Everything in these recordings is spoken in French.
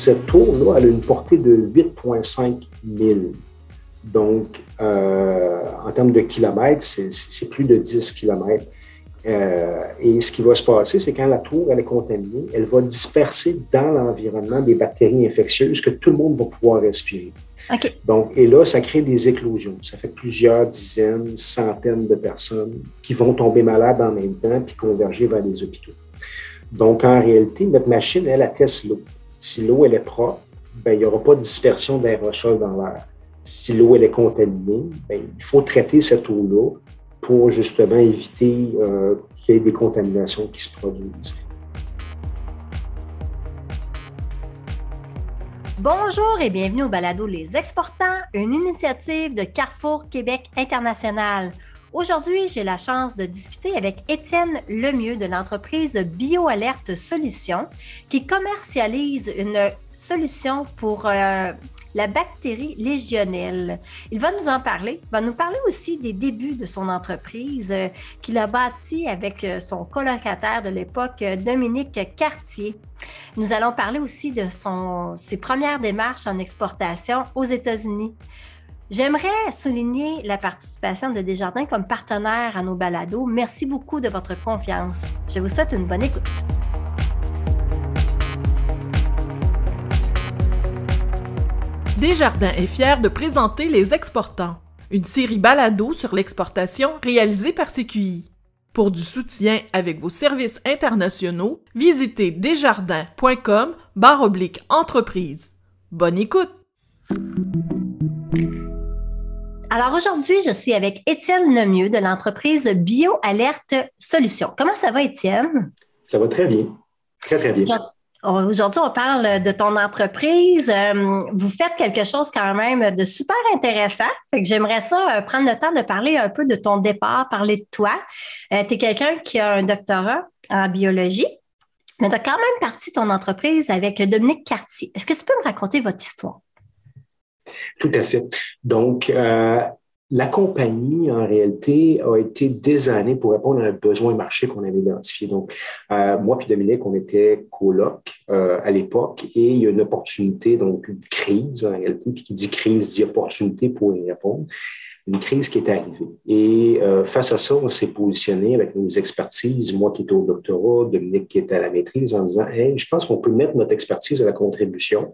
cette tour-là, elle a une portée de 8,5 milles. Donc, en termes de kilomètres, c'est plus de 10 kilomètres. Et ce qui va se passer, c'est quand la tour elle est contaminée, elle va disperser dans l'environnement des bactéries infectieuses que tout le monde va pouvoir respirer. Okay. Donc, et là, ça crée des éclosions. Ça fait plusieurs dizaines, centaines de personnes qui vont tomber malades en même temps puis converger vers les hôpitaux. Donc, en réalité, notre machine, elle atteste l'eau. Si l'eau, elle est propre, ben, il n'y aura pas de dispersion d'aérosols dans l'air. Si l'eau, elle est contaminée, ben, il faut traiter cette eau-là pour justement éviter qu'il y ait des contaminations qui se produisent. Bonjour et bienvenue au balado Les Exportants, une initiative de Carrefour Québec International. Aujourd'hui, j'ai la chance de discuter avec Étienne Lemieux de l'entreprise BioAlert Solutions qui commercialise une solution pour la bactérie légionnelle. Il va nous en parler. Il va nous parler aussi des débuts de son entreprise qu'il a bâtie avec son colocataire de l'époque, Dominique Cartier. Nous allons parler aussi de ses premières démarches en exportation aux États-Unis. J'aimerais souligner la participation de Desjardins comme partenaire à nos balados. Merci beaucoup de votre confiance. Je vous souhaite une bonne écoute. Desjardins est fier de présenter Les Exportants, une série balado sur l'exportation réalisée par CQI. Pour du soutien avec vos services internationaux, visitez desjardins.com/entreprise. Bonne écoute! Alors aujourd'hui, je suis avec Étienne Lemieux de l'entreprise BioAlert Solutions. Comment ça va, Étienne? Ça va très bien. Très, très bien. Aujourd'hui, on parle de ton entreprise. Vous faites quelque chose quand même de super intéressant. Fait que j'aimerais ça prendre le temps de parler un peu de ton départ, parler de toi. Tu es quelqu'un qui a un doctorat en biologie, mais tu as quand même parti ton entreprise avec Dominique Cartier. Est-ce que tu peux me raconter votre histoire? Tout à fait. Donc, la compagnie, en réalité, a été designée pour répondre à un besoin marché qu'on avait identifié. Donc, moi et Dominique, on était coloc à l'époque et il y a une opportunité, donc une crise en réalité, puis qui dit crise dit opportunité pour y répondre. Une crise qui est arrivée. Et face à ça, on s'est positionné avec nos expertises, moi qui étais au doctorat, Dominique qui était à la maîtrise, en disant « Hey, je pense qu'on peut mettre notre expertise à la contribution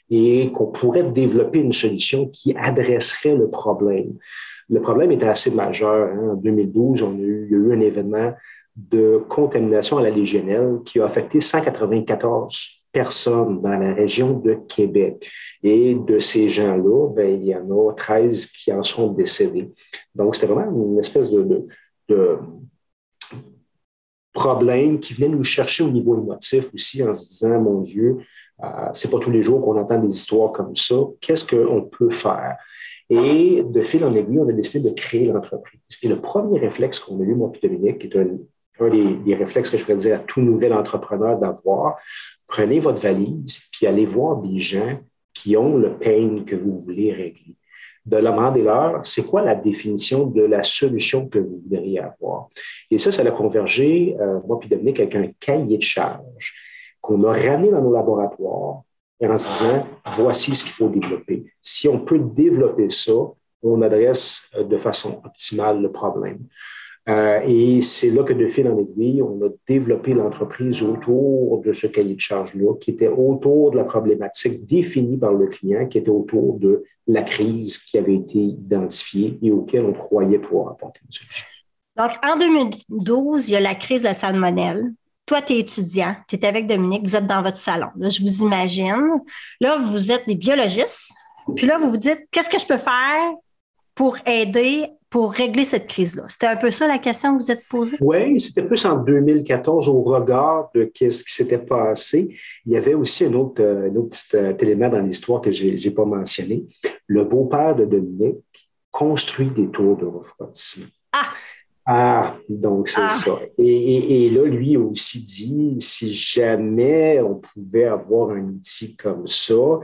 et qu'on pourrait développer une solution qui adresserait le problème. » Le problème était assez majeur. Hein. En 2012, il y a eu un événement de contamination à la légionnelle qui a affecté 194 personnes dans la région de Québec. Et de ces gens-là, ben, il y en a 13 qui en sont décédés. Donc, c'était vraiment une espèce de problème qui venait nous chercher au niveau émotif aussi en se disant, mon Dieu, c'est pas tous les jours qu'on entend des histoires comme ça. Qu'est-ce qu'on peut faire? Et de fil en aiguille, on a décidé de créer l'entreprise. Et le premier réflexe qu'on a eu, moi et Dominique, qui est un des réflexes que je pourrais dire à tout nouvel entrepreneur d'avoir, prenez votre valise puis allez voir des gens qui ont le pain que vous voulez régler. Demandez-leur, c'est quoi la définition de la solution que vous voudriez avoir? Et ça a convergé, moi et Dominique, avec un cahier de charge qu'on a ramené dans nos laboratoires et en se disant, voici ce qu'il faut développer. Si on peut développer ça, on adresse de façon optimale le problème. Et c'est là que de fil en aiguille, on a développé l'entreprise autour de ce cahier de charge-là, qui était autour de la problématique définie par le client, qui était autour de la crise qui avait été identifiée et auquel on croyait pouvoir apporter une solution. Donc, en 2012, il y a la crise de la salmonelle. Toi, tu es étudiant, tu es avec Dominique, vous êtes dans votre salon. Là, je vous imagine. Là, vous êtes des biologistes. Puis là, vous vous dites, qu'est-ce que je peux faire pour aider, pour régler cette crise-là? C'était un peu ça la question que vous êtes posée? Oui, c'était plus en 2014 au regard de ce qui s'était passé. Il y avait aussi un autre petit élément dans l'histoire que je n'ai pas mentionné. Le beau-père de Dominique construit des tours de refroidissement. Donc c'est ça. Et là, lui a aussi dit, si jamais on pouvait avoir un outil comme ça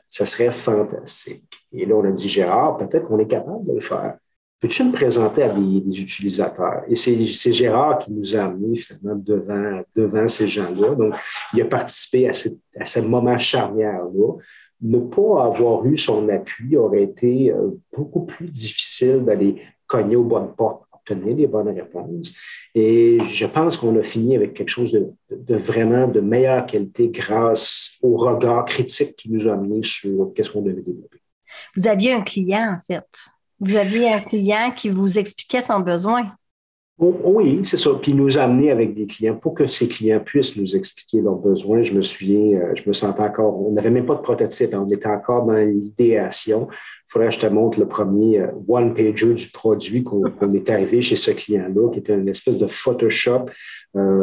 serait fantastique. Et là, on a dit, Gérard, peut-être qu'on est capable de le faire. peux-tu me présenter à des utilisateurs? Et c'est Gérard qui nous a amenés finalement devant ces gens-là. Donc, il a participé à ce moment charnière-là. Ne pas avoir eu son appui aurait été beaucoup plus difficile d'aller cogner aux bonnes portes, obtenir les bonnes réponses. Et je pense qu'on a fini avec quelque chose de vraiment de meilleure qualité grâce au regard critique qui nous a amenés sur qu'est-ce qu'on devait développer. Vous aviez un client, en fait. Vous aviez un client qui vous expliquait son besoin. Oui, c'est ça. Puis nous amener avec des clients pour que ces clients puissent nous expliquer leurs besoins. Je me souviens, je me sentais encore, on n'avait même pas de prototype, on était encore dans l'idéation. Il faudrait que je te montre le premier one-pager du produit qu'on est arrivé chez ce client-là, qui était une espèce de Photoshop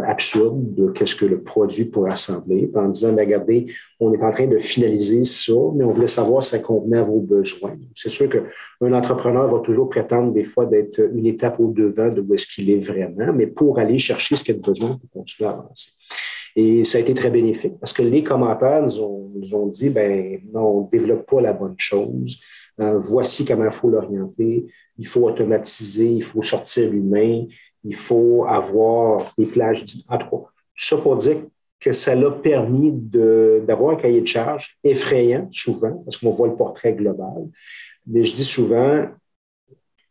absurde de qu'est-ce que le produit pourrait assembler. Puis en disant, bien, regardez, on est en train de finaliser ça, mais on voulait savoir si ça convenait à vos besoins. C'est sûr qu'un entrepreneur va toujours prétendre des fois d'être une étape au-devant de où est-ce qu'il est vraiment, mais pour aller chercher ce qu'il a besoin pour continuer à avancer. Et ça a été très bénéfique parce que les commentaires nous ont dit, ben non, on ne développe pas la bonne chose. Voici comment il faut l'orienter. Il faut automatiser, il faut sortir l'humain, il faut avoir des plages en tout cas. Tout ça pour dire que ça l'a permis d'avoir un cahier de charge effrayant souvent, parce qu'on voit le portrait global. Mais je dis souvent,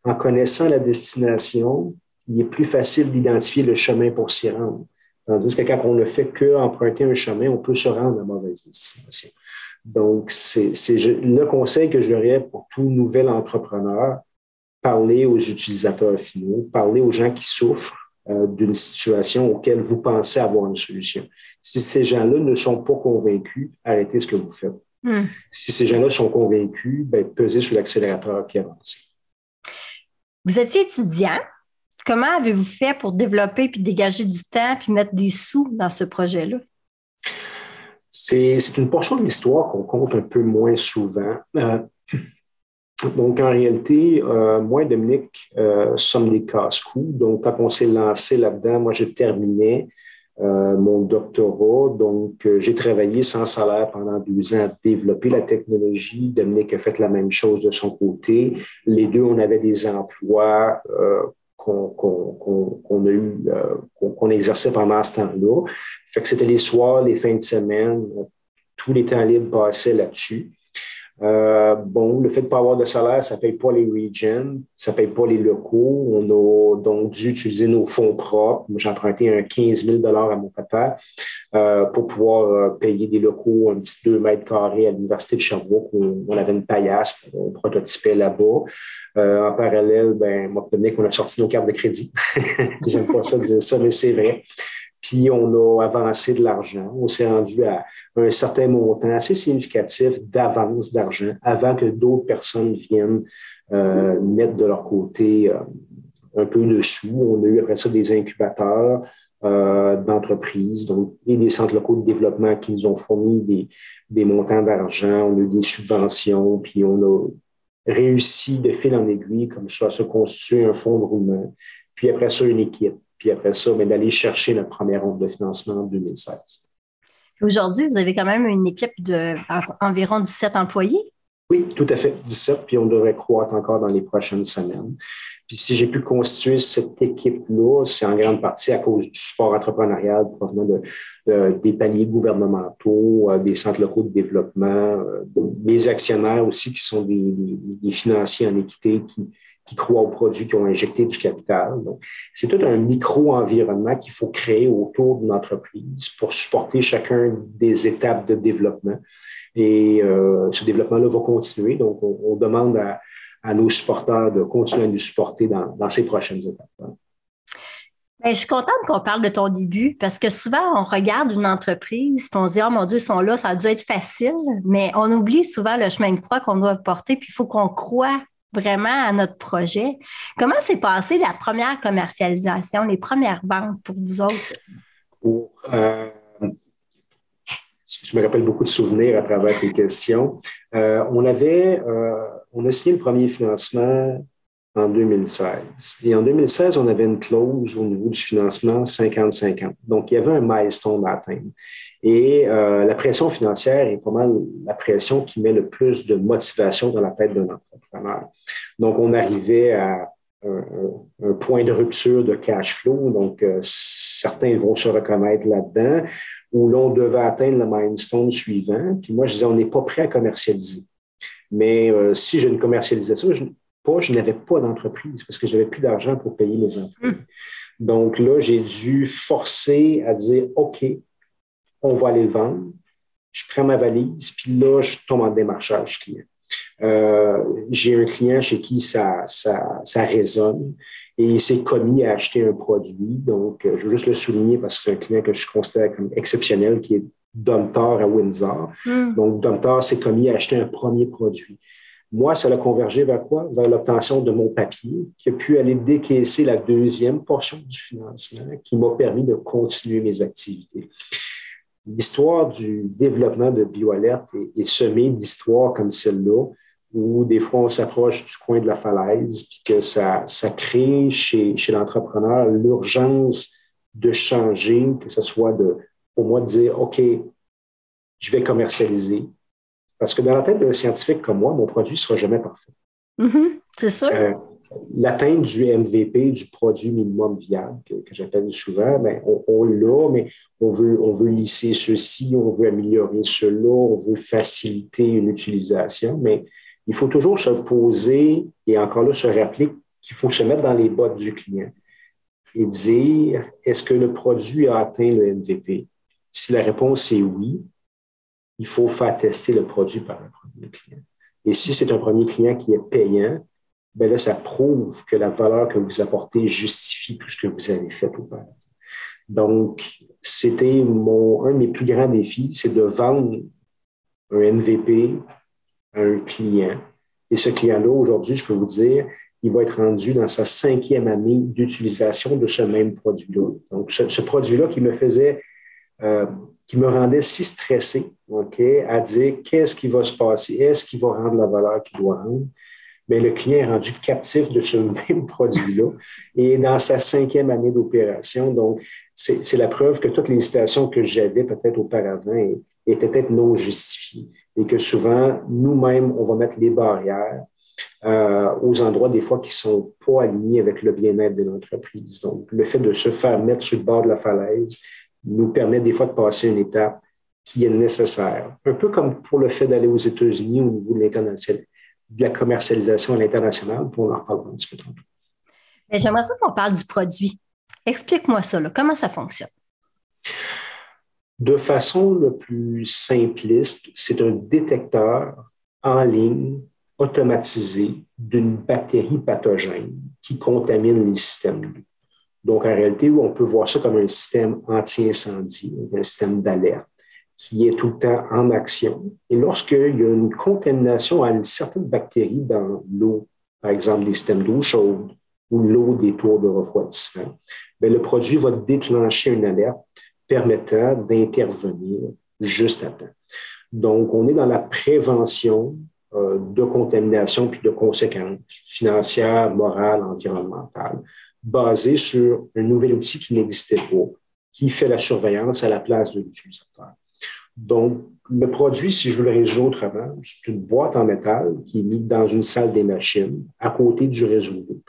en connaissant la destination, il est plus facile d'identifier le chemin pour s'y rendre. Tandis que quand on ne fait qu'emprunter un chemin, on peut se rendre à la mauvaise destination. Donc, c'est le conseil que j'aurais pour tout nouvel entrepreneur, parler aux utilisateurs finaux, parler aux gens qui souffrent d'une situation auquel vous pensez avoir une solution. Si ces gens-là ne sont pas convaincus, arrêtez ce que vous faites. Si ces gens-là sont convaincus, pesez sur l'accélérateur puis avancez. Vous étiez étudiant. Comment avez-vous fait pour développer puis dégager du temps puis mettre des sous dans ce projet-là? C'est une portion de l'histoire qu'on compte un peu moins souvent. Donc, en réalité, moi et Dominique sommes des casse-coups. Donc, quand on s'est lancé là-dedans, moi, je terminais mon doctorat. Donc, j'ai travaillé sans salaire pendant 2 ans à développer la technologie. Dominique a fait la même chose de son côté. Les deux, on avait des emplois qu'on a eu, qu'on exerçait pendant ce temps-là. Fait que c'était les soirs, les fins de semaine, tous les temps libres passaient là-dessus. Le fait de ne pas avoir de salaire, ça ne paye pas les regions, ça ne paye pas les locaux. On a donc dû utiliser nos fonds propres. Moi, j'ai emprunté un 15 000 à mon papa pour pouvoir payer des locaux, un petit 2 mètres carrés à l'Université de Sherbrooke où on avait une paillasse, on prototypait là-bas. En parallèle, moi, Dominique, on a sorti nos cartes de crédit. J'aime pas ça dire ça, mais c'est vrai. Puis, on a avancé de l'argent. On s'est rendu à un certain montant assez significatif d'avance d'argent avant que d'autres personnes viennent mettre de leur côté un peu de sous. On a eu après ça des incubateurs d'entreprises donc, et des centres locaux de développement qui nous ont fourni des montants d'argent. On a eu des subventions, puis on a réussi de fil en aiguille comme ça à se constituer un fonds de roulement. Puis après ça, une équipe. Puis après ça, d'aller chercher notre première ronde de financement en 2016. Aujourd'hui, vous avez quand même une équipe d'environ 17 employés? Oui, tout à fait, 17, puis on devrait croître encore dans les prochaines semaines. Puis si j'ai pu constituer cette équipe-là, c'est en grande partie à cause du support entrepreneurial provenant des paliers gouvernementaux, des centres locaux de développement, des actionnaires aussi qui sont des financiers en équité qui croient aux produits, qui ont injecté du capital. Donc, c'est tout un micro-environnement qu'il faut créer autour d'une entreprise pour supporter chacun des étapes de développement. Et ce développement-là va continuer. Donc, on demande à nos supporters de continuer à nous supporter dans ces prochaines étapes. Je suis contente qu'on parle de ton début parce que souvent, on regarde une entreprise et on se dit « Oh mon Dieu, ils sont là, ça a dû être facile », mais on oublie souvent le chemin de croix qu'on doit porter puis il faut qu'on croie vraiment à notre projet. Comment s'est passée la première commercialisation, les premières ventes pour vous autres? Je me rappelle beaucoup de souvenirs à travers tes questions. On a signé le premier financement en 2016. Et en 2016, on avait une clause au niveau du financement 50-50. Donc, il y avait un milestone à atteindre. Et la pression financière est pas mal la pression qui met le plus de motivation dans la tête d'un entrepreneur. Donc, on arrivait à un point de rupture de cash flow. Donc, certains vont se reconnaître là-dedans, où l'on devait atteindre le milestone suivant. Puis moi, je disais, on n'est pas prêt à commercialiser. Mais si je ne commercialisais ça, je n'avais pas d'entreprise parce que je n'avais plus d'argent pour payer mes employés. Donc là, j'ai dû forcer à dire, OK, on va aller le vendre. Je prends ma valise, puis là, je tombe en démarchage client. J'ai un client chez qui ça résonne et il s'est commis à acheter un produit. Donc, je veux juste le souligner parce que c'est un client que je considère comme exceptionnel qui est Domtar à Windsor. Donc, Domtar s'est commis à acheter un premier produit. Moi, ça l'a convergé vers quoi? Vers l'obtention de mon papier qui a pu aller décaisser la deuxième portion du financement qui m'a permis de continuer mes activités. L'histoire du développement de BioAlert est semée d'histoires comme celle-là, où des fois on s'approche du coin de la falaise, puis que ça crée chez l'entrepreneur l'urgence de changer, que ce soit pour moi de dire, OK, je vais commercialiser. Parce que dans la tête d'un scientifique comme moi, mon produit ne sera jamais parfait. C'est sûr. L'atteinte du MVP, du produit minimum viable, que j'appelle souvent, bien, on l'a, mais on veut lisser ceci, on veut améliorer cela, on veut faciliter une utilisation, mais il faut toujours se poser et encore là se rappeler qu'il faut se mettre dans les bottes du client et dire, est-ce que le produit a atteint le MVP? Si la réponse est oui, il faut faire tester le produit par un premier client. Et si c'est un premier client qui est payant, bien là, ça prouve que la valeur que vous apportez justifie tout ce que vous avez fait auparavant. Donc, c'était un de mes plus grands défis, c'est de vendre un MVP à un client. Et ce client-là, aujourd'hui, je peux vous dire, il va être rendu dans sa 5e année d'utilisation de ce même produit-là. Donc, ce produit-là qui me rendait si stressé, OK, à dire qu'est-ce qui va se passer, est-ce qu'il va rendre la valeur qu'il doit rendre? Bien, le client est rendu captif de ce même produit-là et dans sa 5e année d'opération. Donc, c'est la preuve que toutes les hésitations que j'avais peut-être auparavant étaient peut-être non justifiées et que souvent, nous-mêmes, on va mettre les barrières aux endroits des fois qui ne sont pas alignés avec le bien-être de l'entreprise. Donc, le fait de se faire mettre sur le bord de la falaise nous permet des fois de passer une étape qui est nécessaire. Un peu comme pour le fait d'aller aux États-Unis au niveau de la commercialisation à l'international, puis on en reparlera un petit peu tantôt. J'aimerais ça qu'on parle du produit. Explique-moi ça, là. Comment ça fonctionne? De façon le plus simpliste, c'est un détecteur en ligne automatisé d'une bactérie pathogène qui contamine les systèmes d'eau. Donc, en réalité, on peut voir ça comme un système anti-incendie, un système d'alerte qui est tout le temps en action. Et lorsqu'il y a une contamination à une certaine bactérie dans l'eau, par exemple des systèmes d'eau chaude ou l'eau des tours de refroidissement, bien, le produit va déclencher une alerte permettant d'intervenir juste à temps. Donc, on est dans la prévention de contamination puis de conséquences financières, morales, environnementales, basées sur un nouvel outil qui n'existait pas, qui fait la surveillance à la place de l'utilisateur. Donc, le produit, si je veux le résumer autrement, c'est une boîte en métal qui est mise dans une salle des machines à côté du réseau d'eau,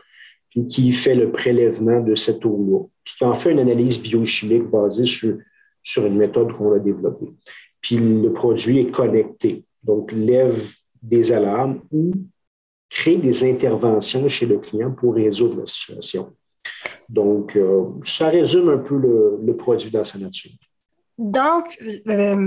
puis qui fait le prélèvement de cette eau-là, puis qui en fait une analyse biochimique basée sur une méthode qu'on a développée. Puis le produit est connecté, donc lève des alarmes ou crée des interventions chez le client pour résoudre la situation. Donc, ça résume un peu le produit dans sa nature. Donc,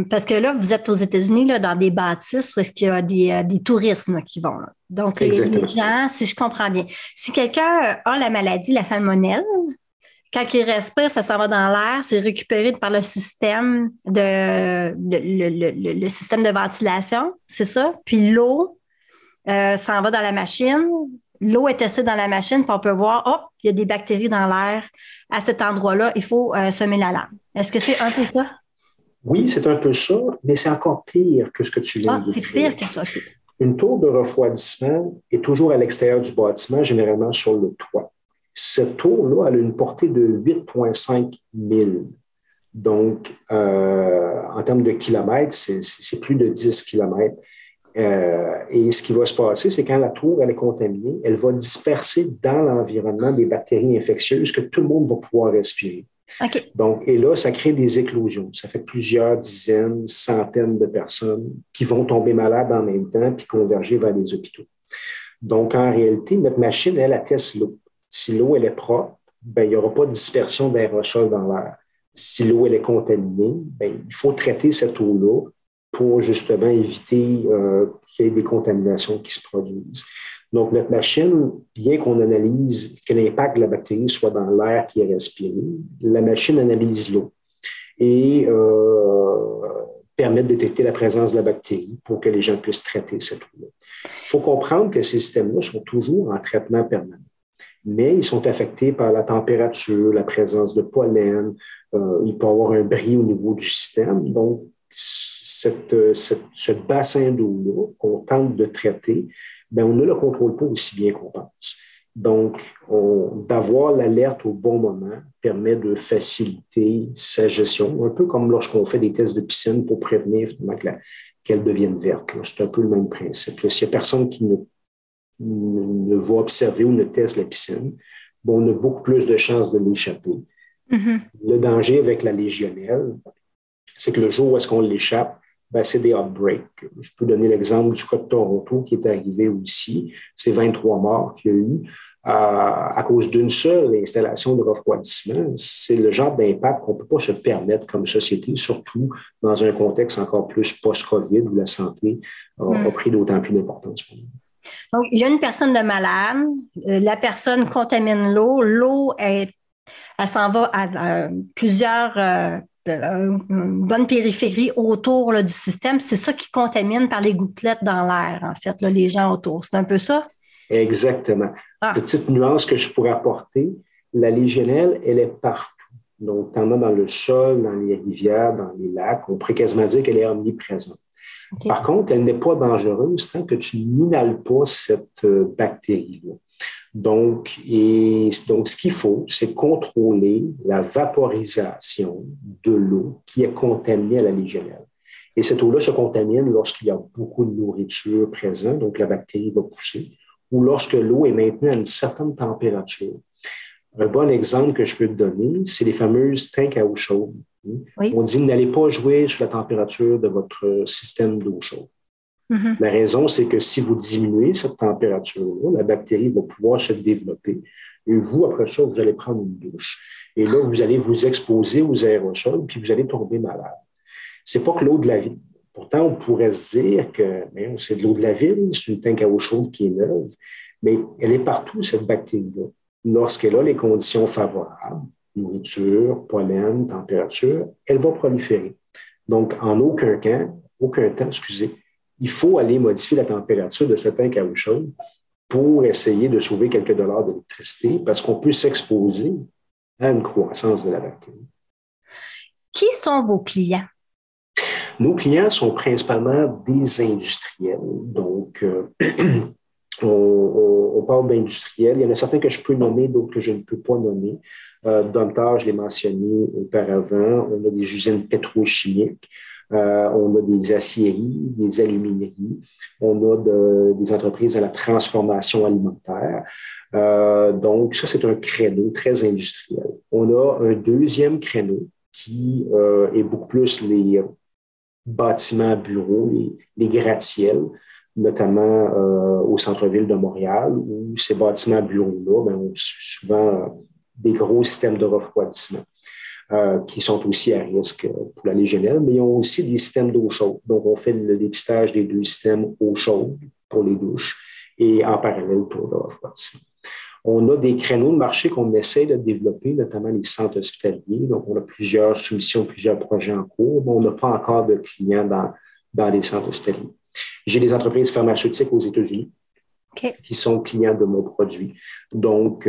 parce que là, vous êtes aux États-Unis, là, dans des bâtisses où est-ce qu'il y a des touristes là, qui vont. Là. Donc, les gens, si je comprends bien, si quelqu'un a la maladie, la salmonelle, quand il respire, ça s'en va dans l'air, c'est récupéré par le système le système de ventilation, c'est ça? Puis l'eau s'en va dans la machine. L'eau est testée dans la machine, puis on peut voir, oh, il y a des bactéries dans l'air à cet endroit-là, il faut semer l'alarme. Est-ce que c'est un peu ça? Oui, c'est un peu ça, mais c'est encore pire que ce que tu viens de dire. C'est pire que ça. Une tour de refroidissement est toujours à l'extérieur du bâtiment, généralement sur le toit. Cette tour-là, elle a une portée de 8,5 milles. Donc, en termes de kilomètres, c'est plus de 10 kilomètres. Et ce qui va se passer, c'est quand la tour elle est contaminée, elle va disperser dans l'environnement des bactéries infectieuses que tout le monde va pouvoir respirer. OK. Donc, et là, ça crée des éclosions. Ça fait plusieurs dizaines, centaines de personnes qui vont tomber malades en même temps puis converger vers les hôpitaux. Donc, en réalité, notre machine, elle atteste l'eau. Si l'eau, elle est propre, ben, il n'y aura pas de dispersion d'aérosols dans l'air. Si l'eau, elle est contaminée, ben, il faut traiter cette eau-là pour justement éviter qu'il y ait des contaminations qui se produisent. Donc, notre machine, bien qu'on analyse que l'impact de la bactérie soit dans l'air qui est respiré, la machine analyse l'eau et permet de détecter la présence de la bactérie pour que les gens puissent traiter cette eau-là. Il faut comprendre que ces systèmes-là sont toujours en traitement permanent, mais ils sont affectés par la température, la présence de pollen, il peut y avoir un bris au niveau du système. Donc, ce bassin d'eau-là qu'on tente de traiter, bien, on ne le contrôle pas aussi bien qu'on pense. Donc, d'avoir l'alerte au bon moment permet de faciliter sa gestion, un peu comme lorsqu'on fait des tests de piscine pour prévenir finalement qu'elle devienne verte. C'est un peu le même principe. S'il n'y a personne qui ne va observer ou ne teste la piscine, bon, on a beaucoup plus de chances de l'échapper. Mm-hmm. Le danger avec la légionnelle, c'est que le jour où est-ce qu'on l'échappe, ben, c'est des outbreaks. Je peux donner l'exemple du cas de Toronto qui est arrivé aussi. C'est 23 morts qu'il y a eu à cause d'une seule installation de refroidissement. C'est le genre d'impact qu'on ne peut pas se permettre comme société, surtout dans un contexte encore plus post-COVID où la santé a pris d'autant plus d'importance pour nous. Donc, il y a une personne de malade, la personne contamine l'eau, elle s'en va à plusieurs une bonne périphérie autour là, du système. C'est ça qui contamine par les gouttelettes dans l'air, en fait, là, les gens autour. C'est un peu ça? Exactement. Petite nuance que je pourrais apporter, la légionnelle, elle est partout. Donc, t'en as dans le sol, dans les rivières, dans les lacs. On pourrait quasiment dire qu'elle est omniprésente. Okay. Par contre, elle n'est pas dangereuse tant que tu n'inhales pas cette bactérie-là. Donc, ce qu'il faut, c'est contrôler la vaporisation de l'eau qui est contaminée à la légionnelle. Et cette eau-là se contamine lorsqu'il y a beaucoup de nourriture présente, donc la bactérie va pousser, ou lorsque l'eau est maintenue à une certaine température. Un bon exemple que je peux te donner, c'est les fameuses tanks à eau chaude. Oui. On dit n'allez pas jouer sur la température de votre système d'eau chaude. Mm-hmm. La raison, c'est que si vous diminuez cette température-là, la bactérie va pouvoir se développer. Et vous, après ça, vous allez prendre une douche. Et là, vous allez vous exposer aux aérosols, puis vous allez tomber malade. C'est pas que l'eau de la ville. Pourtant, on pourrait se dire que c'est de l'eau de la ville, c'est une tank à eau chaude qui est neuve, mais elle est partout, cette bactérie-là. Lorsqu'elle a les conditions favorables, nourriture, pollen, température, elle va proliférer. Donc, en aucun temps, il faut aller modifier la température de cette tank à eau chaude pour essayer de sauver quelques dollars d'électricité parce qu'on peut s'exposer à une croissance de la bactérie. Qui sont vos clients? Nos clients sont principalement des industriels. Donc, on parle d'industriels. Il y en a certains que je peux nommer, d'autres que je ne peux pas nommer. Domtar, je l'ai mentionné auparavant. On a des usines pétrochimiques. On a des aciéries, des alumineries. On a des entreprises à la transformation alimentaire. Donc, ça, c'est un créneau très industriel. On a un deuxième créneau qui est beaucoup plus les bâtiments, bureaux, les gratte-ciels, notamment au centre-ville de Montréal, où ces bâtiments bureaux-là ont souvent des gros systèmes de refroidissement qui sont aussi à risque pour la légionnelle, mais ils ont aussi des systèmes d'eau chaude. Donc, on fait le dépistage des deux systèmes eau chaude pour les douches et en parallèle pour le refroidissement. On a des créneaux de marché qu'on essaie de développer, notamment les centres hospitaliers. Donc, on a plusieurs soumissions, plusieurs projets en cours, mais on n'a pas encore de clients dans les centres hospitaliers. J'ai des entreprises pharmaceutiques aux États-Unis qui sont clients de mon produit. Donc,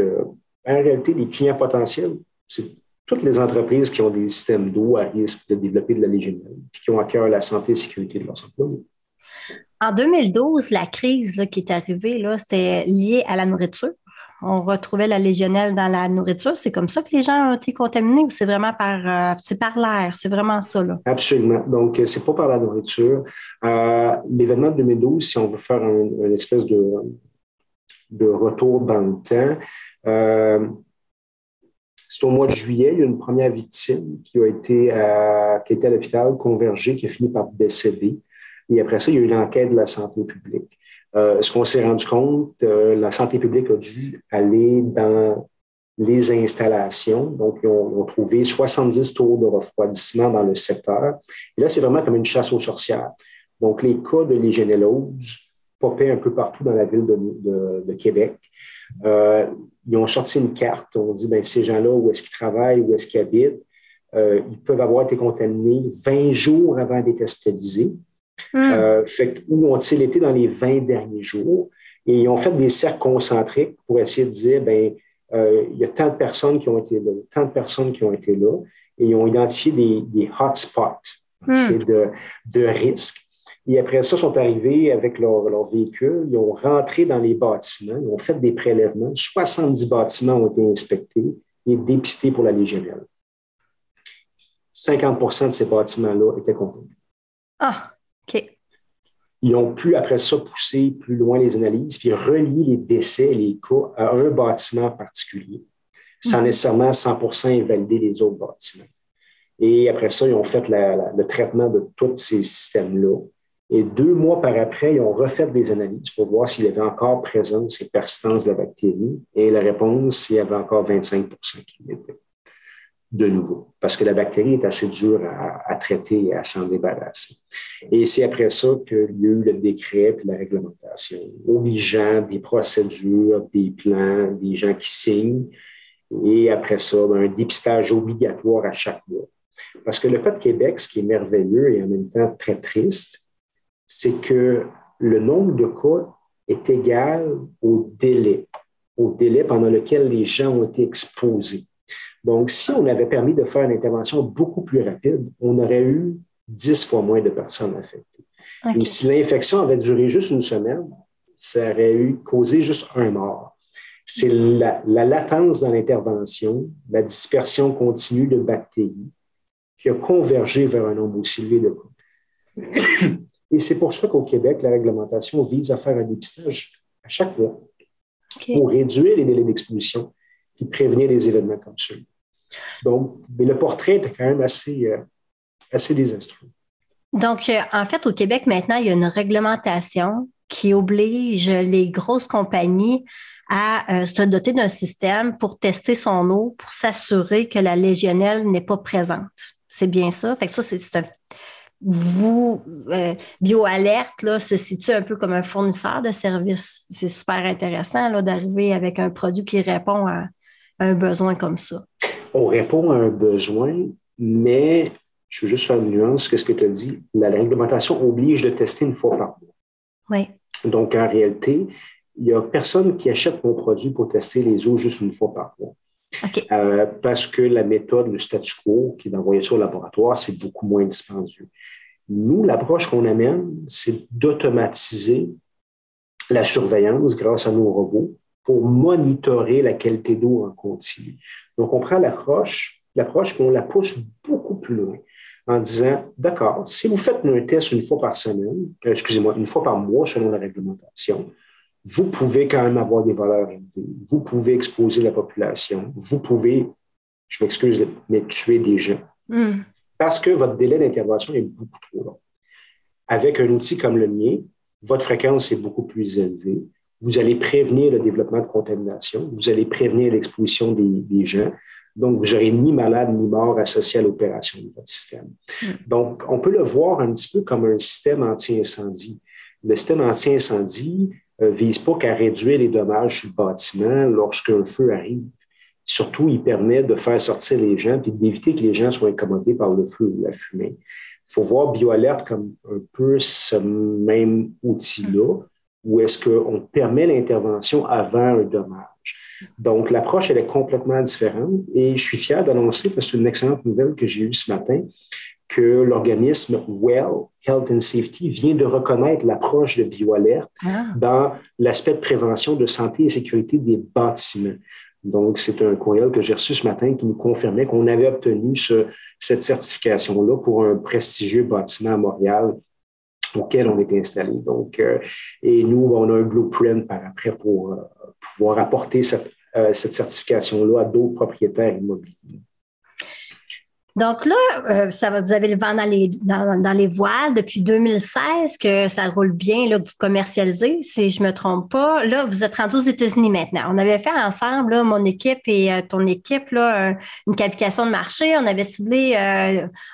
en réalité, les clients potentiels, c'est toutes les entreprises qui ont des systèmes d'eau à risque de développer de la légionnelle et qui ont à cœur la santé et la sécurité de leurs employés. En 2012, la crise qui est arrivée, c'était lié à la nourriture. on retrouvait la légionelle dans la nourriture. C'est comme ça que les gens ont été contaminés ou c'est vraiment c'est par l'air? C'est vraiment ça, là? Absolument. Donc, c'est pas par la nourriture. L'événement de 2012, si on veut faire une espèce de retour dans le temps, c'est au mois de juillet, il y a une première victime qui a été à l'hôpital Convergé, qui a fini par décéder. Et après ça, il y a eu l'enquête de la santé publique. Ce qu'on s'est rendu compte, la santé publique a dû aller dans les installations. Donc, ils ont trouvé 70 tours de refroidissement dans le secteur. Et là, c'est vraiment comme une chasse aux sorcières. Donc, les cas de légionellose popaient un peu partout dans la ville de Québec. Ils ont sorti une carte. On dit, ces gens-là, où est-ce qu'ils travaillent, où est-ce qu'ils habitent? Ils peuvent avoir été contaminés 20 jours avant d'être hospitalisés. Fait que nous, on été dans les 20 derniers jours et ils ont fait des cercles concentriques pour essayer de dire, il y a tant de personnes qui ont été là, tant de personnes qui ont été là, et ils ont identifié des hotspots de risque. Et après ça, ils sont arrivés avec leur véhicule, ils ont rentré dans les bâtiments, ils ont fait des prélèvements. 70 bâtiments ont été inspectés et dépistés pour la légionelle. 50% de ces bâtiments-là étaient contaminés. Ah, OK. Ils ont pu, après ça, pousser plus loin les analyses, puis relier les décès, les cas à un bâtiment particulier, sans nécessairement 100% invalider les autres bâtiments. Et après ça, ils ont fait le traitement de tous ces systèmes-là. Et 2 mois par après, ils ont refait des analyses pour voir s'il y avait encore présence et persistance de la bactérie. Et la réponse, il y avait encore 25% qui l'étaient. De nouveau, parce que la bactérie est assez dure à traiter et à s'en débarrasser. Et c'est après ça qu'il y a eu le décret puis la réglementation, obligeant des procédures, des plans, des gens qui signent, et après ça, un dépistage obligatoire à chaque mois. Parce que le cas de Québec, ce qui est merveilleux et en même temps très triste, c'est que le nombre de cas est égal au délai pendant lequel les gens ont été exposés. Donc, si on avait permis de faire une intervention beaucoup plus rapide, on aurait eu 10 fois moins de personnes affectées. Okay. Et si l'infection avait duré juste une semaine, ça aurait causé juste un mort. C'est la latence dans l'intervention, la dispersion continue de bactéries qui a convergé vers un nombre aussi élevé de cas. Et c'est pour ça qu'au Québec, la réglementation vise à faire un dépistage à chaque mois pour réduire les délais d'exposition et prévenir des événements comme ceux-là. Donc, mais le portrait était quand même assez désastreux. Donc, en fait, au Québec, maintenant, il y a une réglementation qui oblige les grosses compagnies à se doter d'un système pour tester son eau, pour s'assurer que la légionelle n'est pas présente. C'est bien ça? Fait que ça, c'est un... BioAlert là, se situe un peu comme un fournisseur de services. C'est super intéressant là, d'arriver avec un produit qui répond à un besoin comme ça. On répond à un besoin, mais je veux juste faire une nuance. Qu'est-ce que tu as dit? La réglementation oblige de tester une fois par mois. Oui. Donc, en réalité, il n'y a personne qui achète mon produit pour tester les eaux juste une fois par mois. Okay. Parce que la méthode, le statu quo, qui est d'envoyer ça au laboratoire, c'est beaucoup moins dispendieux. Nous, l'approche qu'on amène, c'est d'automatiser la surveillance grâce à nos robots pour monitorer la qualité d'eau en continu. Donc, on prend l'approche puis on la pousse beaucoup plus loin en disant, d'accord, si vous faites un test une fois par semaine, une fois par mois selon la réglementation, vous pouvez quand même avoir des valeurs élevées. Vous pouvez exposer la population. Vous pouvez, je m'excuse, mais tuer des gens. Parce que votre délai d'intervention est beaucoup trop long. Avec un outil comme le mien, votre fréquence est beaucoup plus élevée. Vous allez prévenir le développement de contamination. Vous allez prévenir l'exposition des gens. Donc, vous n'aurez ni malade ni mort associé à l'opération de votre système. Donc, on peut le voir un petit peu comme un système anti-incendie. Le système anti-incendie ne vise pas qu'à réduire les dommages sur le bâtiment lorsqu'un feu arrive. Surtout, il permet de faire sortir les gens et d'éviter que les gens soient incommodés par le feu ou la fumée. Il faut voir BioAlert comme un peu ce même outil-là, où est-ce qu'on permet l'intervention avant un dommage. Donc, l'approche, elle est complètement différente et je suis fier d'annoncer, parce que c'est une excellente nouvelle que j'ai eue ce matin, que l'organisme WELL, Health and Safety, vient de reconnaître l'approche de BioAlert dans l'aspect de prévention de santé et sécurité des bâtiments. Donc, c'est un courriel que j'ai reçu ce matin qui nous confirmait qu'on avait obtenu cette certification-là pour un prestigieux bâtiment à Montréal auquel on était installé. Donc, et nous, on a un blueprint par après pour pouvoir apporter cette certification-là à d'autres propriétaires immobiliers. Donc là, vous avez le vent dans les voiles depuis 2016, que ça roule bien, là, que vous commercialisez, si je ne me trompe pas. Là, vous êtes rendus aux États-Unis maintenant. On avait fait ensemble, là, mon équipe et ton équipe, là, une qualification de marché. On avait ciblé,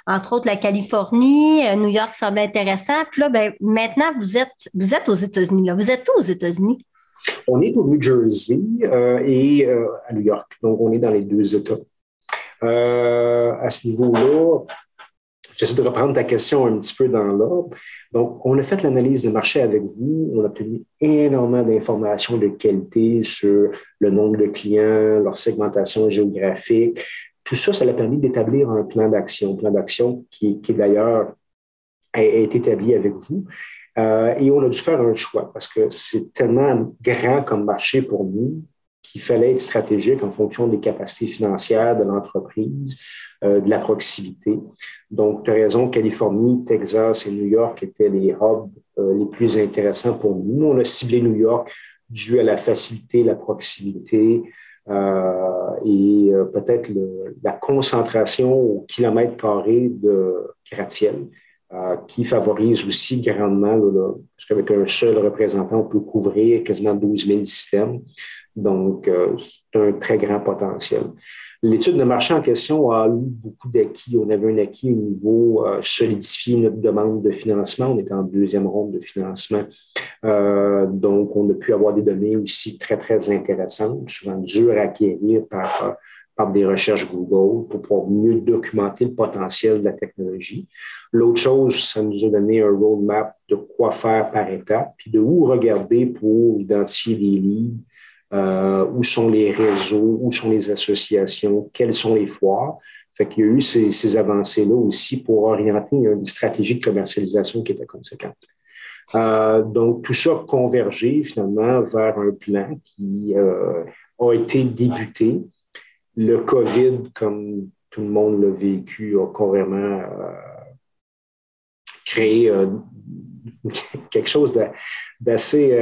entre autres, la Californie, New York semblait intéressant. Puis là, maintenant, vous êtes aux États-Unis. Là. Vous êtes où aux États-Unis? On est au New Jersey et à New York. Donc, on est dans les deux États. À ce niveau-là, j'essaie de reprendre ta question un petit peu dans l'ordre. Donc, on a fait l'analyse de marché avec vous. On a obtenu énormément d'informations de qualité sur le nombre de clients, leur segmentation géographique. Tout ça, ça a permis d'établir un plan d'action qui d'ailleurs est établi avec vous. Et on a dû faire un choix parce que c'est tellement grand comme marché pour nous qu'il fallait être stratégique en fonction des capacités financières de l'entreprise, de la proximité. Donc, tu as raison, Californie, Texas et New York étaient les hubs les plus intéressants pour nous. On a ciblé New York dû à la facilité, la proximité et peut-être la concentration au kilomètre carré de gratte-ciel qui favorise aussi grandement, parce qu'avec un seul représentant, on peut couvrir quasiment 12 000 systèmes. Donc, c'est un très grand potentiel. L'étude de marché en question a eu beaucoup d'acquis. On avait un acquis au niveau solidifier notre demande de financement. On était en deuxième ronde de financement. Donc, on a pu avoir des données aussi très, très intéressantes, souvent dures à acquérir par des recherches Google pour pouvoir mieux documenter le potentiel de la technologie. L'autre chose, ça nous a donné un roadmap de quoi faire par étape, puis de où regarder pour identifier des leads, où sont les réseaux, où sont les associations, quelles sont les foires. Fait qu'il y a eu ces avancées-là aussi pour orienter une stratégie de commercialisation qui était conséquente. Donc, tout ça a convergé finalement vers un plan qui a été débuté. Le COVID, comme tout le monde l'a vécu, a complètement créé quelque chose d'assez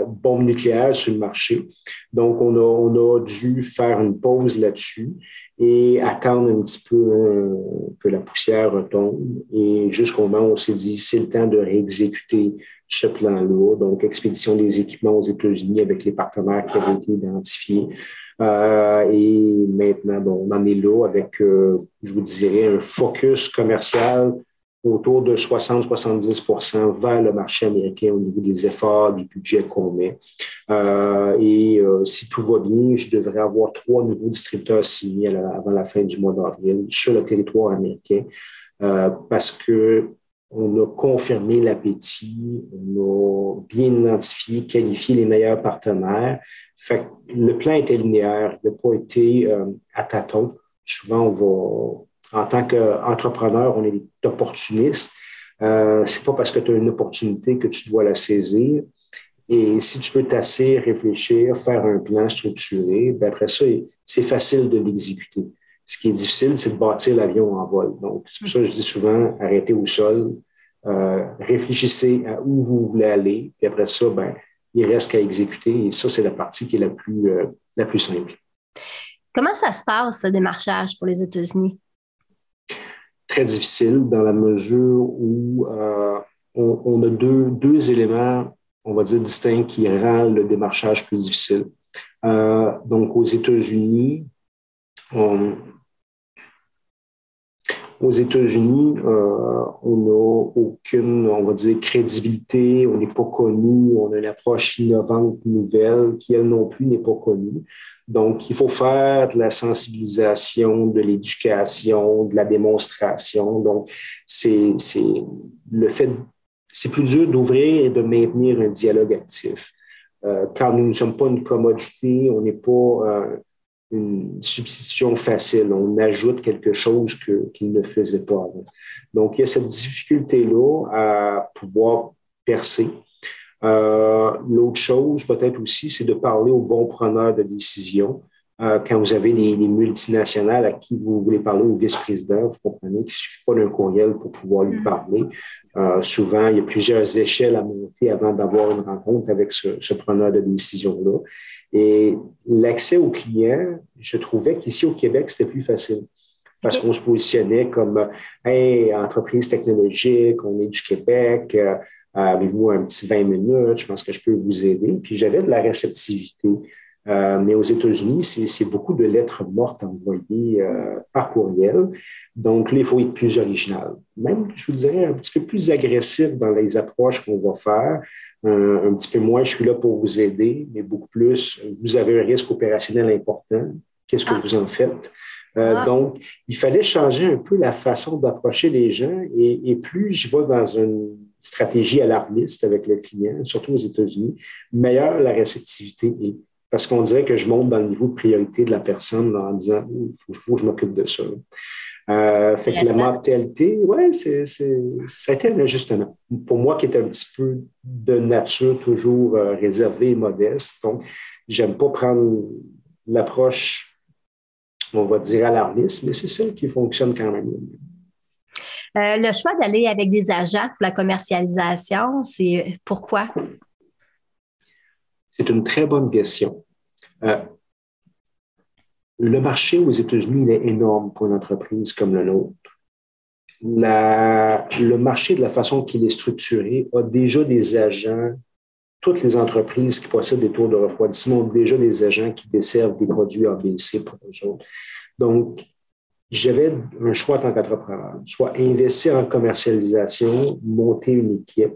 bombe nucléaire sur le marché. Donc, on a dû faire une pause là-dessus et attendre un petit peu que la poussière retombe. Et jusqu'au moment où on s'est dit, c'est le temps de réexécuter ce plan-là. Donc, expédition des équipements aux États-Unis avec les partenaires qui avaient été identifiés. Et maintenant, on en est là avec, je vous dirais, un focus commercial autour de 60-70% vers le marché américain au niveau des efforts, des budgets qu'on met. Si tout va bien, je devrais avoir 3 nouveaux distributeurs signés avant la fin du mois d'avril sur le territoire américain parce que on a confirmé l'appétit, on a bien identifié, qualifié les meilleurs partenaires. Fait que le plan était linéaire, il n'a pas été à tâtons. Souvent, en tant qu'entrepreneur, on est opportuniste. C'est pas parce que tu as une opportunité que tu dois la saisir. Et si tu peux t'asseoir, réfléchir, faire un plan structuré, bien après ça, c'est facile de l'exécuter. Ce qui est difficile, c'est de bâtir l'avion en vol. Donc, c'est pour ça que je dis souvent, arrêtez au sol, réfléchissez à où vous voulez aller, puis après ça, il reste qu'à exécuter. Et ça, c'est la partie qui est la plus simple. Comment ça se passe, ce démarchage pour les États-Unis? Très difficile dans la mesure où on a deux éléments, on va dire, distincts qui rendent le démarchage plus difficile. Donc, aux États-Unis, on n'a aucune, on va dire, crédibilité, on n'est pas connu, on a une approche innovante, nouvelle, qui, elle non plus, n'est pas connue. Donc, il faut faire de la sensibilisation, de l'éducation, de la démonstration. Donc, c'est plus dur d'ouvrir et de maintenir un dialogue actif. Car nous ne sommes pas une commodité, on n'est pas une substitution facile. On ajoute quelque chose qu'il ne faisait pas avant. Donc, il y a cette difficulté-là à pouvoir percer. L'autre chose, peut-être aussi, c'est de parler aux bons preneurs de décision. Quand vous avez les multinationales à qui vous voulez parler, au vice-président, vous comprenez qu'il ne suffit pas d'un courriel pour pouvoir lui parler. Souvent, il y a plusieurs échelles à monter avant d'avoir une rencontre avec ce preneur de décision-là. Et l'accès aux clients, je trouvais qu'ici au Québec, c'était plus facile. Parce qu'on se positionnait comme hey, entreprise technologique, on est du Québec, avez-vous un petit 20 minutes, je pense que je peux vous aider. Puis j'avais de la réceptivité. Mais aux États-Unis, c'est beaucoup de lettres mortes envoyées par courriel. Donc là, il faut être plus original. Même, je vous dirais, un petit peu plus agressif dans les approches qu'on va faire. Un petit peu moins, je suis là pour vous aider, mais beaucoup plus, vous avez un risque opérationnel important. Qu'est-ce que vous en faites? Donc, il fallait changer un peu la façon d'approcher les gens et plus je vais dans une stratégie alarmiste avec le client, surtout aux États-Unis, meilleure la réceptivité est. Parce qu'on dirait que je monte dans le niveau de priorité de la personne en disant il faut que je m'occupe de ça. Fait que la mentalité, oui, ça a été un ajustement. Pour moi, qui est un petit peu de nature toujours réservée et modeste. Donc, j'aime pas prendre l'approche, on va dire, alarmiste, mais c'est celle qui fonctionne quand même. Le choix d'aller avec des agents pour la commercialisation, c'est pourquoi? C'est une très bonne question. Le marché aux États-Unis, il est énorme pour une entreprise comme le nôtre. Le marché, de la façon qu'il est structuré, a déjà des agents. Toutes les entreprises qui possèdent des tours de refroidissement ont déjà des agents qui desservent des produits ABC pour eux autres. Donc, j'avais un choix en tant qu'entrepreneur, soit investir en commercialisation, monter une équipe,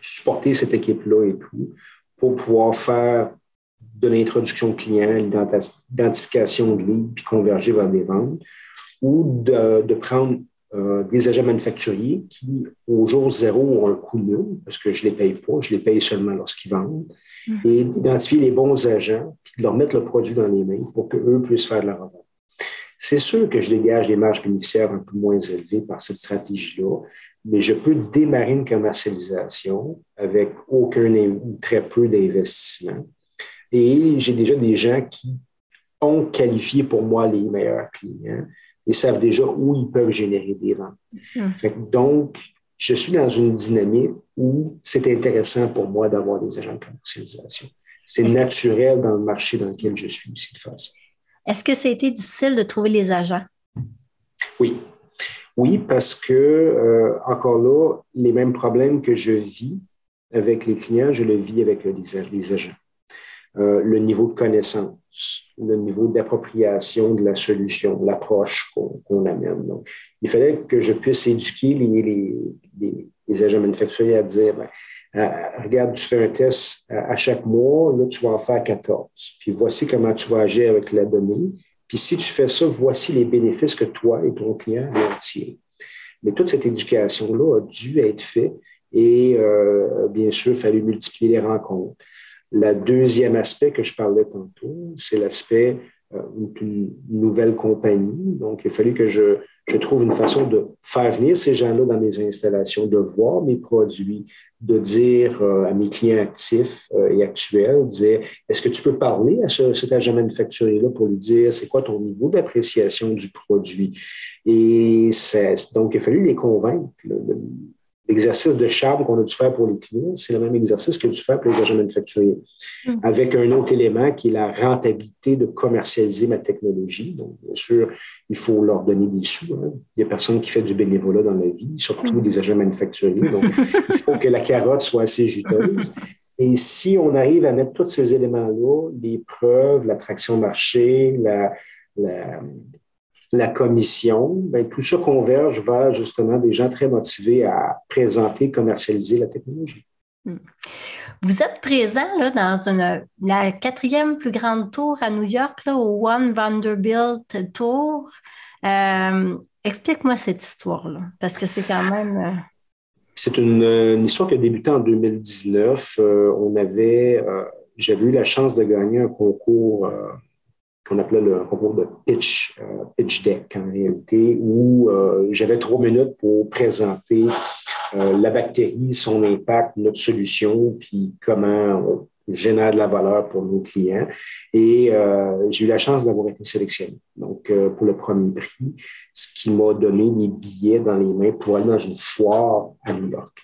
supporter cette équipe-là et tout, pour pouvoir faire de l'introduction client, l'identification de leads, puis converger vers des ventes, ou de prendre des agents manufacturiers qui, au jour zéro, ont un coût nul, parce que je ne les paye pas, je les paye seulement lorsqu'ils vendent, et d'identifier les bons agents, puis de leur mettre le produit dans les mains pour qu'eux puissent faire de la revente. C'est sûr que je dégage des marges bénéficiaires un peu moins élevées par cette stratégie-là, mais je peux démarrer une commercialisation avec aucun ou très peu d'investissement. Et j'ai déjà des gens qui ont qualifié pour moi les meilleurs clients et savent déjà où ils peuvent générer des ventes. Donc, je suis dans une dynamique où c'est intéressant pour moi d'avoir des agents de commercialisation. C'est naturel dans le marché dans lequel je suis aussi de faire ça. Est-ce que ça a été difficile de trouver les agents? Oui. Oui, parce que, encore là, les mêmes problèmes que je vis avec les clients, je le vis avec les agents. Le niveau de connaissance, le niveau d'appropriation de la solution, l'approche qu'on amène. Donc, il fallait que je puisse éduquer les agents manufacturiers à dire, regarde, tu fais un test à chaque mois, là, tu vas en faire 14. Puis voici comment tu vas agir avec la donnée. Puis si tu fais ça, voici les bénéfices que toi et ton client vont tirer. Mais toute cette éducation-là a dû être faite et bien sûr, il fallait multiplier les rencontres. Le deuxième aspect que je parlais tantôt, c'est l'aspect d'une nouvelle compagnie. Donc, il a fallu que je trouve une façon de faire venir ces gens-là dans mes installations, de voir mes produits, de dire à mes clients actifs et actuels, dire, est-ce que tu peux parler à cet agent manufacturier-là pour lui dire, c'est quoi ton niveau d'appréciation du produit? Et donc, il a fallu les convaincre. L'exercice de charme qu'on a dû faire pour les clients, c'est le même exercice que dû faire pour les agents manufacturiers. Avec un autre élément qui est la rentabilité de commercialiser ma technologie. Donc, bien sûr, il faut leur donner des sous. Hein. Il n'y a personne qui fait du bénévolat dans la vie, surtout des agents manufacturiers. Donc, il faut que la carotte soit assez juteuse. Et si on arrive à mettre tous ces éléments-là, les preuves, l'attraction marché, la commission, bien, tout ça converge vers justement des gens très motivés à présenter, commercialiser la technologie. Vous êtes présent là, dans la 4e plus grande tour à New York, là, au One Vanderbilt Tour. Explique-moi cette histoire-là, parce que c'est quand même... C'est une histoire qui a débuté en 2019. J'avais eu la chance de gagner un concours qu'on appelait le concours de pitch deck en réalité, où j'avais 3 minutes pour présenter la bactérie, son impact, notre solution, puis comment on génère de la valeur pour nos clients. Et j'ai eu la chance d'avoir été sélectionné. Donc, pour le premier prix, ce qui m'a donné des billets dans les mains pour aller dans une foire à New York.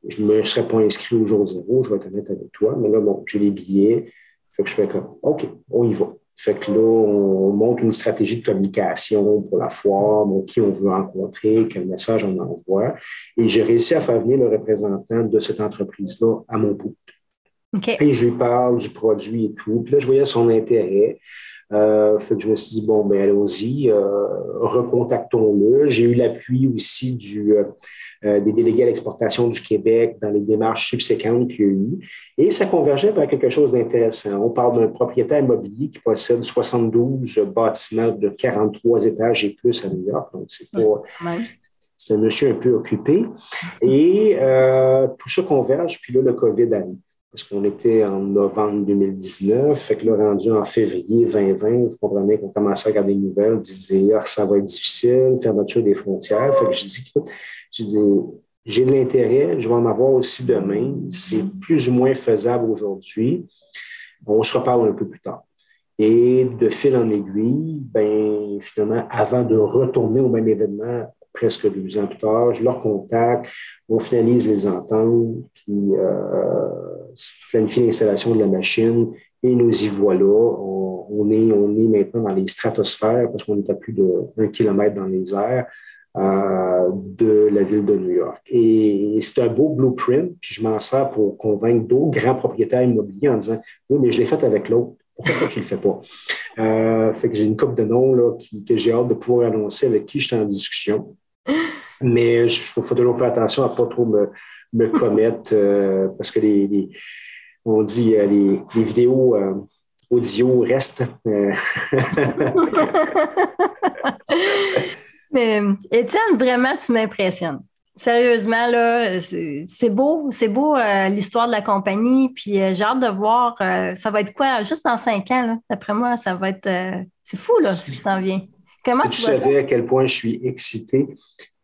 Je ne me serais pas inscrit au jour zéro, je vais être honnête avec toi, mais là, bon, j'ai les billets. Fait que je fais comme, OK, on y va. Fait que là, on monte une stratégie de communication pour la foire, bon, qui on veut rencontrer, quel message on envoie. Et j'ai réussi à faire venir le représentant de cette entreprise-là à mon bout. Okay. Et je lui parle du produit et tout. Puis là, je voyais son intérêt. Fait que je me suis dit, bon, ben allons-y, recontactons-le. J'ai eu l'appui aussi des délégués à l'exportation du Québec dans les démarches subséquentes qu'il y a eu. Et ça convergeait vers quelque chose d'intéressant. On parle d'un propriétaire immobilier qui possède 72 bâtiments de 43 étages et plus à New York. Donc, c'est un monsieur un peu occupé. Et tout ça converge, puis là, le COVID arrive. Parce qu'on était en novembre 2019, fait que là, rendu en février 2020, vous comprenez qu'on commençait à regarder les nouvelles, puis disait, ça va être difficile, fermeture des frontières. Fait que j'ai dit, j'ai de l'intérêt, je vais en avoir aussi demain. C'est plus ou moins faisable aujourd'hui. On se reparle un peu plus tard. Et de fil en aiguille, ben finalement, avant de retourner au même événement, presque 2 ans plus tard, je leur contacte, on finalise les ententes, puis planifie l'installation de la machine, et nous y voilà. On est maintenant dans les stratosphères, parce qu'on est à plus d'1 kilomètre dans les airs, de la ville de New York. Et c'est un beau blueprint, puis je m'en sers pour convaincre d'autres grands propriétaires immobiliers en disant « Oui, mais je l'ai fait avec l'autre. Pourquoi toi, tu ne le fais pas? » Fait que j'ai une couple de noms là, que j'ai hâte de pouvoir annoncer, avec qui je suis en discussion. Mais il faut toujours faire attention à ne pas trop me commettre parce que on dit les vidéos audio restent. Mais Étienne, vraiment, tu m'impressionnes. Sérieusement, là, c'est beau l'histoire de la compagnie. Puis j'ai hâte de voir, ça va être quoi, juste dans 5 ans, là, d'après moi, ça va être, c'est fou, là, ce qui s'en vient. Comment si tu savais à quel point je suis excité.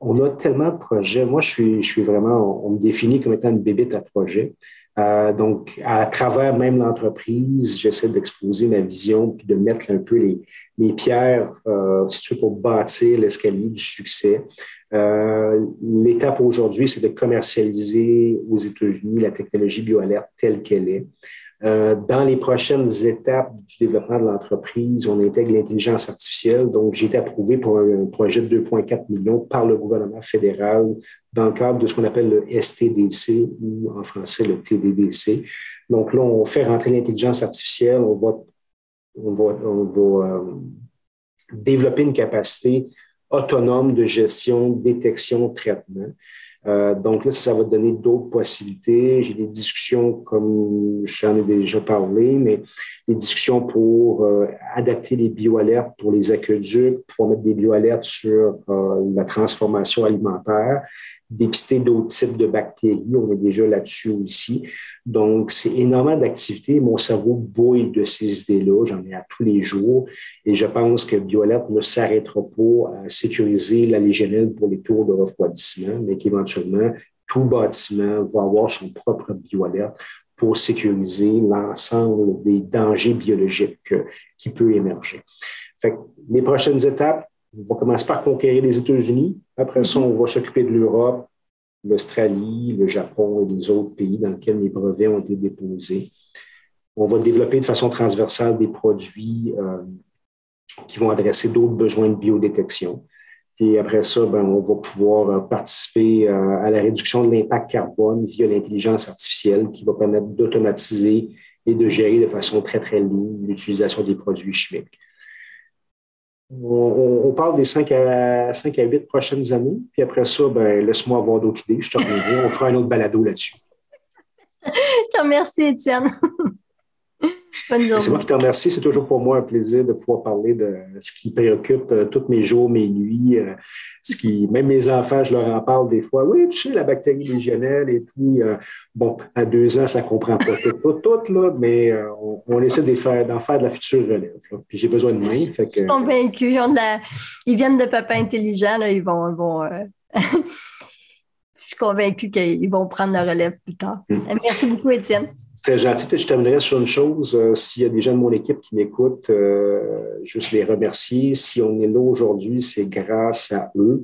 On a tellement de projets. Moi, je suis vraiment, on me définit comme étant une bébête à projet. Donc, à travers même l'entreprise, j'essaie d'exposer ma vision puis de mettre un peu les pierres, si tu veux, pour bâtir l'escalier du succès. L'étape aujourd'hui, c'est de commercialiser aux États-Unis la technologie BioAlert telle qu'elle est. Dans les prochaines étapes du développement de l'entreprise, on intègre l'intelligence artificielle. Donc, j'ai été approuvé pour un projet de 2,4 millions par le gouvernement fédéral dans le cadre de ce qu'on appelle le STDC ou en français le TDDC. Donc là, on fait rentrer l'intelligence artificielle, on va développer une capacité autonome de gestion, détection, traitement. Donc là, ça va donner d'autres possibilités. J'ai des discussions, comme j'en ai déjà parlé, mais des discussions pour adapter les bioalertes pour les aqueducs, pour mettre des bioalertes sur la transformation alimentaire, dépister d'autres types de bactéries. On est déjà là-dessus aussi. Donc, c'est énormément d'activités. Mon cerveau bouille de ces idées-là. J'en ai à tous les jours. Et je pense que BioAlert ne s'arrêtera pas à sécuriser la légionelle pour les tours de refroidissement, mais qu'éventuellement, tout bâtiment va avoir son propre BioAlert pour sécuriser l'ensemble des dangers biologiques qui peuvent émerger. Fait que les prochaines étapes, on va commencer par conquérir les États-Unis. Après ça, on va s'occuper de l'Europe, l'Australie, le Japon et les autres pays dans lesquels les brevets ont été déposés. On va développer de façon transversale des produits qui vont adresser d'autres besoins de biodétection. Et après ça, on va pouvoir participer à la réduction de l'impact carbone via l'intelligence artificielle qui va permettre d'automatiser et de gérer de façon très, très ligne l'utilisation des produits chimiques. On parle des 5 à 8 prochaines années. Puis après ça, laisse-moi avoir d'autres idées. Je te reviendrai. On fera un autre balado là-dessus. Je te remercie, Étienne. Bonne journée. C'est moi qui te remercie. C'est toujours pour moi un plaisir de pouvoir parler de ce qui préoccupe tous mes jours, mes nuits. Même mes enfants, je leur en parle des fois. Oui, tu sais, la bactérie légionnelle et puis, bon, à 2 ans, ça ne comprend pas tout, là, mais on essaie d'en faire de la future relève. Là. Puis j'ai besoin de main. Je suis convaincue. Ils viennent de papa intelligent, là, ils vont je suis convaincue qu'ils vont prendre la relève plus tard. Merci beaucoup, Étienne. Très gentil. Peut-être que je terminerai sur une chose. S'il y a des gens de mon équipe qui m'écoutent, juste les remercier. Si on est là aujourd'hui, c'est grâce à eux.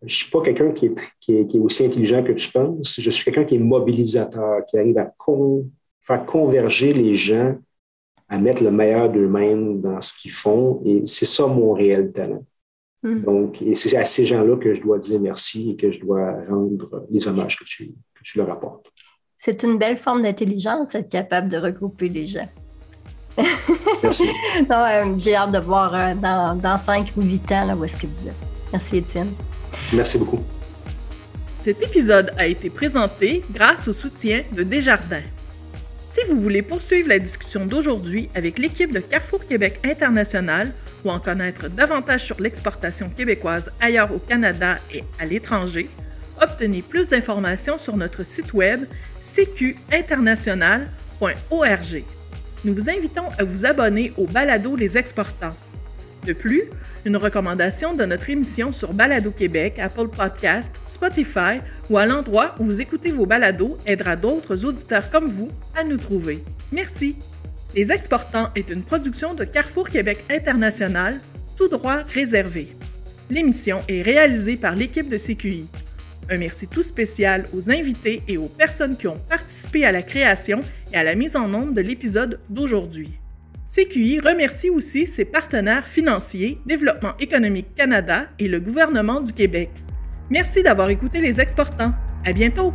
Je ne suis pas quelqu'un qui est aussi intelligent que tu penses. Je suis quelqu'un qui est mobilisateur, qui arrive à faire converger les gens, à mettre le meilleur d'eux-mêmes dans ce qu'ils font. Et c'est ça mon réel talent. Donc, et c'est à ces gens-là que je dois dire merci et que je dois rendre les hommages que tu leur apportes. C'est une belle forme d'intelligence, être capable de regrouper les gens. Merci. Non, j'ai hâte de voir dans 5 ou 8 ans là, où est-ce que vous êtes. Merci, Étienne. Merci beaucoup. Cet épisode a été présenté grâce au soutien de Desjardins. Si vous voulez poursuivre la discussion d'aujourd'hui avec l'équipe de Carrefour Québec International ou en connaître davantage sur l'exportation québécoise ailleurs au Canada et à l'étranger, obtenez plus d'informations sur notre site web cqinternational.org. Nous vous invitons à vous abonner au balado Les Exportants. De plus, une recommandation de notre émission sur Balado Québec, Apple Podcasts, Spotify ou à l'endroit où vous écoutez vos balados aidera d'autres auditeurs comme vous à nous trouver. Merci! Les Exportants est une production de Carrefour Québec International, tout droit réservé. L'émission est réalisée par l'équipe de CQI. Un merci tout spécial aux invités et aux personnes qui ont participé à la création et à la mise en onde de l'épisode d'aujourd'hui. CQI remercie aussi ses partenaires financiers, Développement économique Canada et le gouvernement du Québec. Merci d'avoir écouté Les Exportants. À bientôt!